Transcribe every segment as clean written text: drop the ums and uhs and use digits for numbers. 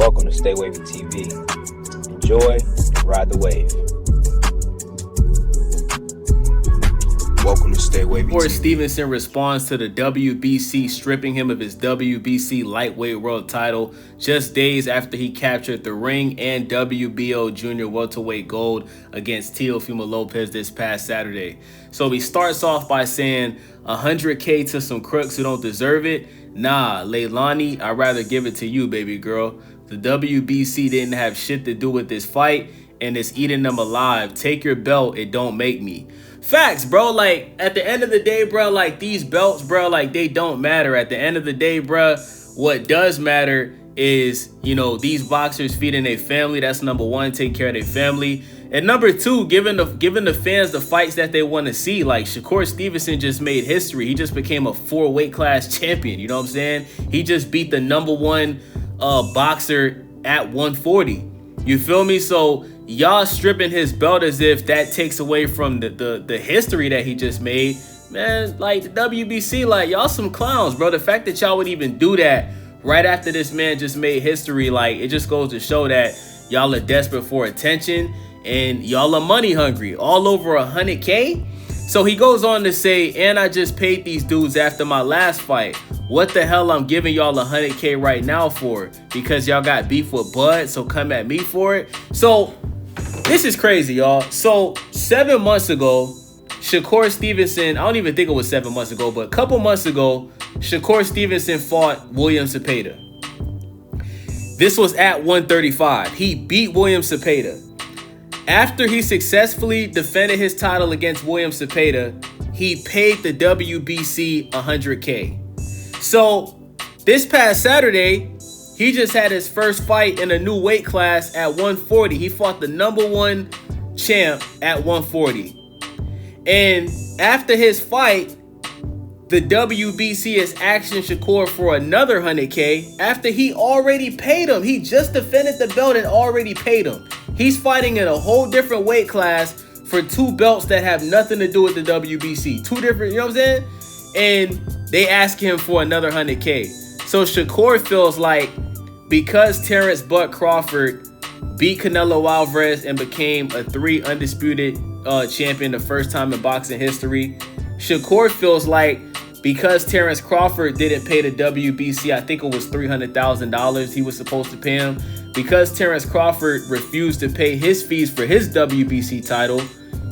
welcome to Stay Wavy TV. Enjoy and ride the wave. Welcome to Stay Wavy Shakur TV. Stevenson responds to the WBC stripping him of his WBC lightweight world title just days after he captured the ring and WBO junior welterweight gold against Teofimo Lopez this past Saturday. So he starts off by saying, 100K to some crooks who don't deserve it? Nah, Leilani, I'd rather give it to you, baby girl. The WBC didn't have shit to do with this fight, and it's eating them alive. Take your belt, it don't make me. Facts, bro. Like, at the end of the day, bro, like, these belts, bro, like, they don't matter. At the end of the day, bro, what does matter is, you know, these boxers feeding their family. That's number one, take care of their family. And number two, giving the fans the fights that they want to see. Like, Shakur Stevenson just made history. He just became a 4-weight class champion. You know what I'm saying? He just beat the number one boxer at 140. You feel me? So y'all stripping his belt as if that takes away from the history that he just made. Man, like, the WBC, like, y'all some clowns, bro. The fact that y'all would even do that right after this man just made history, like, it just goes to show that y'all are desperate for attention and y'all are money hungry. All over 100K? So he goes on to say, and I just paid these dudes after my last fight. What the hell I'm giving y'all 100K right now for? Because y'all got beef with Bud, so come at me for it. So this is crazy, y'all. So 7 months ago, Shakur Stevenson, I don't even think it was 7 months ago, but a couple months ago, Shakur Stevenson fought William Zepeda. This was at 135. He beat William Zepeda. After he successfully defended his title against William Zepeda, he paid the WBC 100K. So this past Saturday, he just had his first fight in a new weight class at 140. He fought the number one champ at 140. And after his fight, the WBC is asking Shakur for another 100K after he already paid him. He just defended the belt and already paid him. He's fighting in a whole different weight class for two belts that have nothing to do with the WBC. Two different, you know what I'm saying? And they ask him for another 100K. So Shakur feels like because Terrence Bud Crawford beat Canelo Alvarez and became a 3 undisputed champion the first time in boxing history, Shakur feels like because Terrence Crawford didn't pay the WBC, I think it was $300,000 he was supposed to pay him. Because Terrence Crawford refused to pay his fees for his WBC title,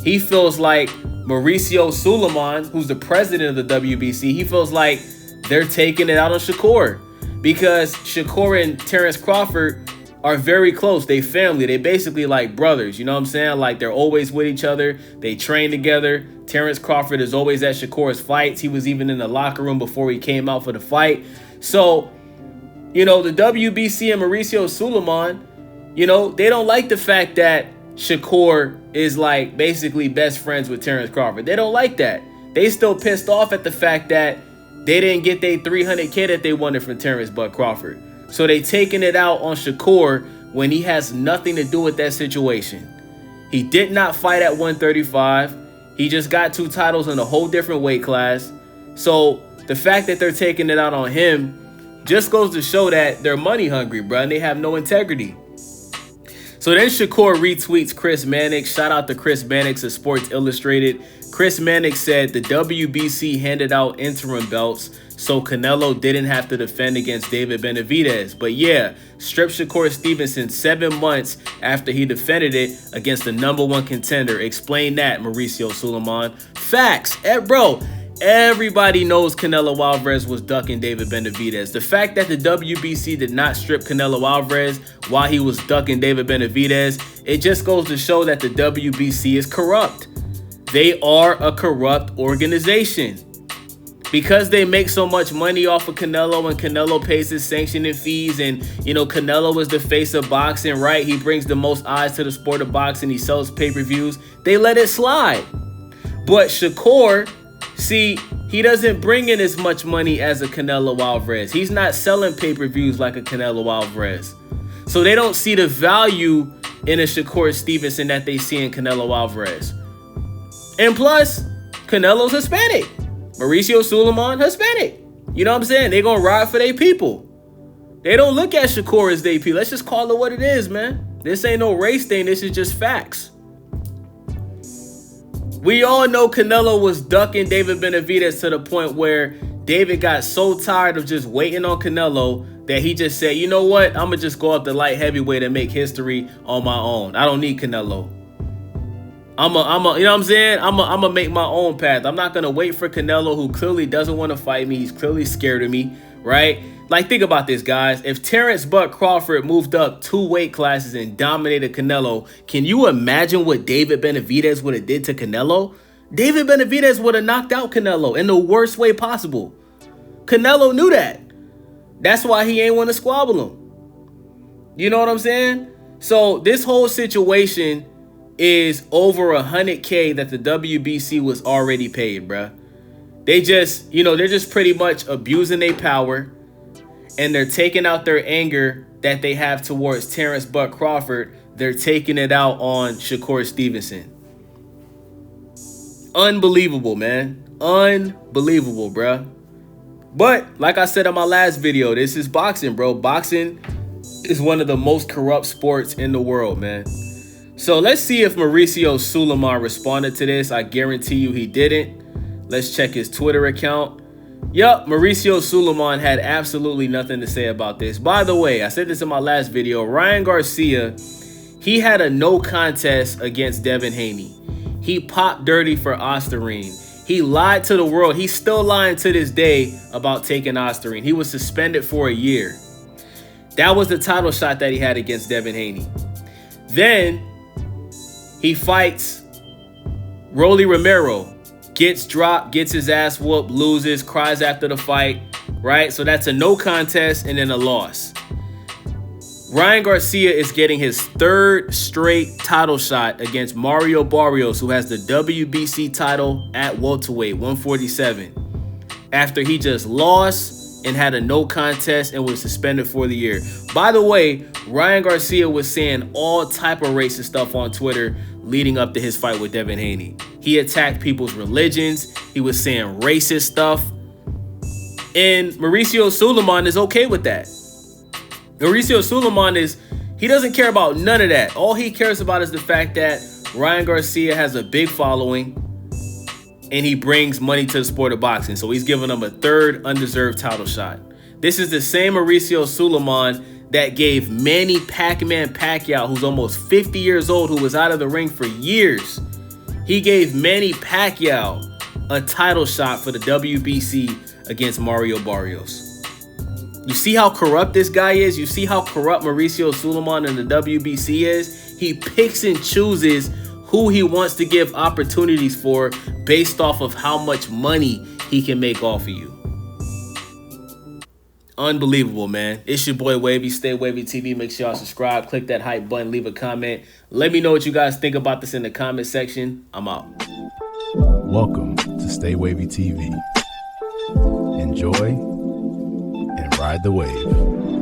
he feels like Mauricio Sulaiman, who's the president of the WBC, he feels like they're taking it out on Shakur. Because Shakur and Terrence Crawford are very close. They family. They basically like brothers. You know what I'm saying? Like, they're always with each other. They train together. Terrence Crawford is always at Shakur's fights. He was even in the locker room before he came out for the fight. So, you know, the WBC and Mauricio Sulaiman, you know, they don't like the fact that Shakur is like basically best friends with Terrence Crawford. They don't like that. They still pissed off at the fact that they didn't get their 300K that they wanted from Terrence Bud Crawford. So they taking it out on Shakur when he has nothing to do with that situation. He did not fight at 135. He just got 2 titles in a whole different weight class. So the fact that they're taking it out on him just goes to show that they're money hungry, bro, and they have no integrity. So then Shakur retweets Chris Mannix. Shout out to Chris Mannix of Sports Illustrated. Chris Mannix said the WBC handed out interim belts so Canelo didn't have to defend against David Benavidez. But yeah, strip Shakur Stevenson 7 months after he defended it against the number one contender. Explain that, Mauricio Sulaiman. Facts. Bro, everybody knows Canelo Alvarez was ducking David Benavidez. The fact that the WBC did not strip Canelo Alvarez while he was ducking David Benavidez, it just goes to show that the WBC is corrupt. They are a corrupt organization. Because they make so much money off of Canelo and Canelo pays his sanctioning fees and, you know, Canelo is the face of boxing, right? He brings the most eyes to the sport of boxing. He sells pay-per-views. They let it slide. But Shakur, see, he doesn't bring in as much money as a Canelo Alvarez. He's not selling pay-per-views like a Canelo Alvarez. So they don't see the value in a Shakur Stevenson that they see in Canelo Alvarez. And plus, Canelo's Hispanic. Mauricio Sulaiman, Hispanic. You know what I'm saying? They're going to ride for their people. They don't look at Shakur as the AP. Let's just call it what it is, man. This ain't no race thing. This is just facts. We all know Canelo was ducking David Benavidez to the point where David got so tired of just waiting on Canelo that he just said, you know what? I'm going to just go up to light heavyweight and make history on my own. I don't need Canelo. You know what I'm saying? I'm going to make my own path. I'm not going to wait for Canelo, who clearly doesn't want to fight me. He's clearly scared of me, right? Like, think about this, guys. If Terrence Buck Crawford moved up 2 weight classes and dominated Canelo, can you imagine what David Benavidez would have did to Canelo? David Benavidez would have knocked out Canelo in the worst way possible. Canelo knew that. That's why he ain't want to squabble him. You know what I'm saying? So this whole situation is over $100K that the WBC was already paid, bruh. They just, they're just pretty much abusing their power, and they're taking out their anger that they have towards Terrence Buck Crawford. They're taking it out on Shakur Stevenson. Unbelievable, man. Unbelievable, bruh. But like I said in my last video, this is boxing, bro. Boxing is one of the most corrupt sports in the world, man. So let's see if Mauricio Sulaiman responded to this. I guarantee you he didn't. Let's check his Twitter account. Yup, Mauricio Sulaiman had absolutely nothing to say about this. By the way, I said this in my last video. Ryan Garcia, he had a no contest against Devin Haney. He popped dirty for Osterine. He lied to the world. He's still lying to this day about taking Osterine. He was suspended for a year. That was the title shot that he had against Devin Haney. Then he fights Rolly Romero. Gets dropped, gets his ass whooped, loses, cries after the fight, right? So that's a no contest and then a loss. Ryan Garcia is getting his 3rd straight title shot against Mario Barrios, who has the WBC title at welterweight, 147, after he just lost and had a no contest and was suspended for the year. By the way, Ryan Garcia was saying all type of racist stuff on Twitter leading up to his fight with Devin Haney. He attacked people's religions. He was saying racist stuff. And Mauricio Sulaiman is okay with that. Mauricio Sulaiman he doesn't care about none of that. All he cares about is the fact that Ryan Garcia has a big following and he brings money to the sport of boxing. So he's giving him a 3rd undeserved title shot. This is the same Mauricio Sulaiman that gave Manny Pac-Man Pacquiao, who's almost 50 years old, who was out of the ring for years. He gave Manny Pacquiao a title shot for the WBC against Mario Barrios. You see how corrupt this guy is? You see how corrupt Mauricio Sulaiman in the WBC is? He picks and chooses who he wants to give opportunities for based off of how much money he can make off of you. Unbelievable, man. It's your boy Wavy. Stay Wavy TV. Make sure y'all subscribe. Click that hype button. Leave a comment. Let me know what you guys think about this in the comment section. I'm out. Welcome to Stay Wavy TV. Enjoy and ride the wave.